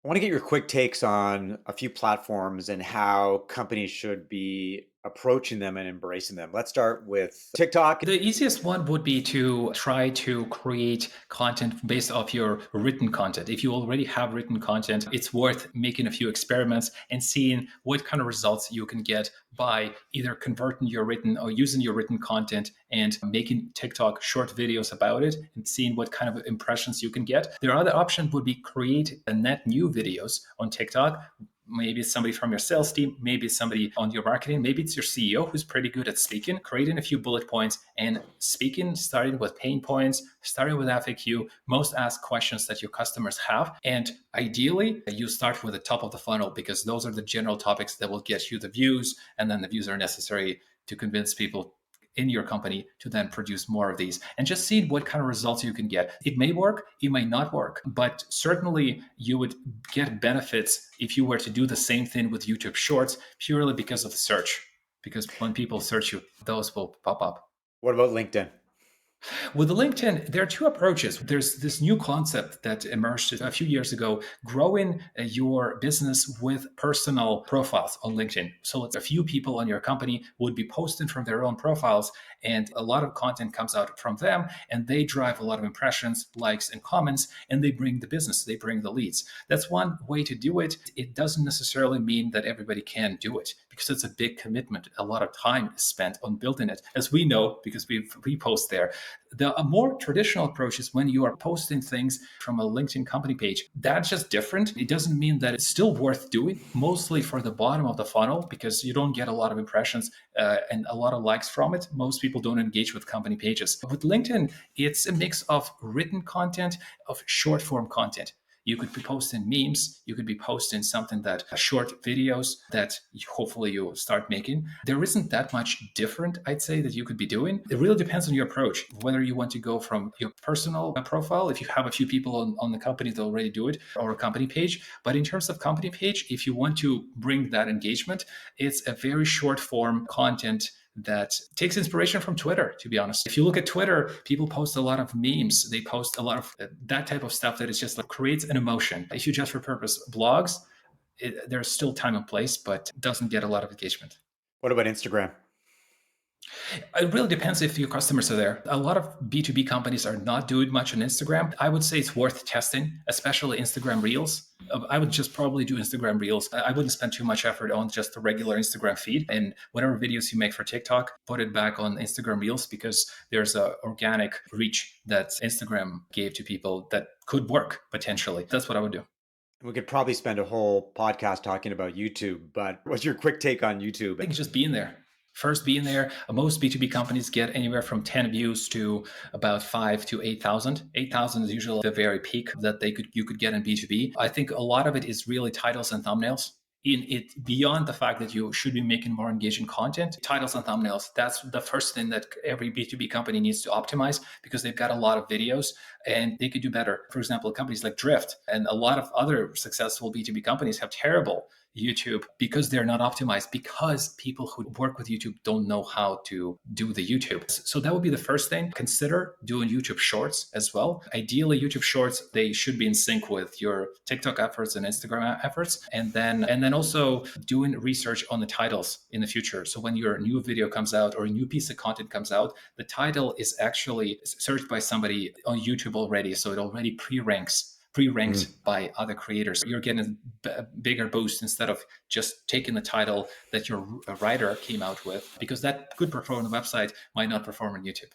I want to get your quick takes on a few platforms and how companies should be approaching them and embracing them. Let's start with TikTok. The easiest one would be to try to create content based off your written content. If you already have written content, it's worth making a few experiments and seeing what kind of results you can get by either converting your written or using your written content and making TikTok short videos about it and seeing what kind of impressions you can get. The other option would be create a net new videos on TikTok. Maybe it's somebody from your sales team, maybe it's somebody on your marketing, maybe it's your CEO who's pretty good at speaking, creating a few bullet points and speaking, starting with pain points, starting with FAQ, most asked questions that your customers have. And ideally, you start with the top of the funnel because those are the general topics that will get you the views, and then the views are necessary to convince people in your company to then produce more of these and just see what kind of results you can get. It may work, it may not work, but certainly you would get benefits if you were to do the same thing with YouTube Shorts purely because of the search. Because when people search you, those will pop up. What about LinkedIn? With LinkedIn, there are two approaches. There's this new concept that emerged a few years ago, growing your business with personal profiles on LinkedIn. So a few people on your company would be posting from their own profiles, and a lot of content comes out from them, and they drive a lot of impressions, likes, and comments, and they bring the business, they bring the leads. That's one way to do it. It doesn't necessarily mean that everybody can do it because it's a big commitment. A lot of time is spent on building it, as we know, because we post there. The more traditional approach is when you are posting things from a LinkedIn company page. That's just different. It doesn't mean that it's still worth doing, mostly for the bottom of the funnel, because you don't get a lot of impressions and a lot of likes from it. Most people don't engage with company pages. With LinkedIn, it's a mix of written content, of short form content. You could be posting memes. You could be posting something that short videos that hopefully you start making. There isn't that much different, I'd say, that you could be doing. It really depends on your approach, whether you want to go from your personal profile, if you have a few people on the company that already do it, or a company page. But in terms of company page, if you want to bring that engagement, it's a very short form content that takes inspiration from Twitter, to be honest. If you look at Twitter, people post a lot of memes. They post a lot of that type of stuff that is just like creates an emotion. If you just repurpose blogs, there's still time and place, but doesn't get a lot of engagement. What about Instagram? It really depends if your customers are there. A lot of B2B companies are not doing much on Instagram. I would say it's worth testing, especially Instagram Reels. I would just probably do Instagram Reels. I wouldn't spend too much effort on just the regular Instagram feed. And whatever videos you make for TikTok, put it back on Instagram Reels because there's an organic reach that Instagram gave to people that could work potentially. That's what I would do. We could probably spend a whole podcast talking about YouTube, but what's your quick take on I YouTube? think it's just being there. First, being there. Most B2B companies get anywhere from 10 views to about 5 to 8,000. 8,000 is usually the very peak that you could get in B2B. I think a lot of it is really titles and thumbnails. In it, beyond the fact that you should be making more engaging content, titles and thumbnails, that's the first thing that every B2B company needs to optimize because they've got a lot of videos and they could do better. For example, companies like Drift and a lot of other successful B2B companies have terrible YouTube because they're not optimized, because people who work with YouTube don't know how to do the YouTube. So that would be the first thing. Consider doing YouTube Shorts as well. Ideally, YouTube Shorts, they should be in sync with your TikTok efforts and Instagram efforts. And then also doing research on the titles in the future. So when your new video comes out or a new piece of content comes out, the title is actually searched by somebody on YouTube already. So it already pre-ranked by other creators. You're getting a bigger boost instead of just taking the title that your writer came out with, because that could perform on the website, might not perform on YouTube.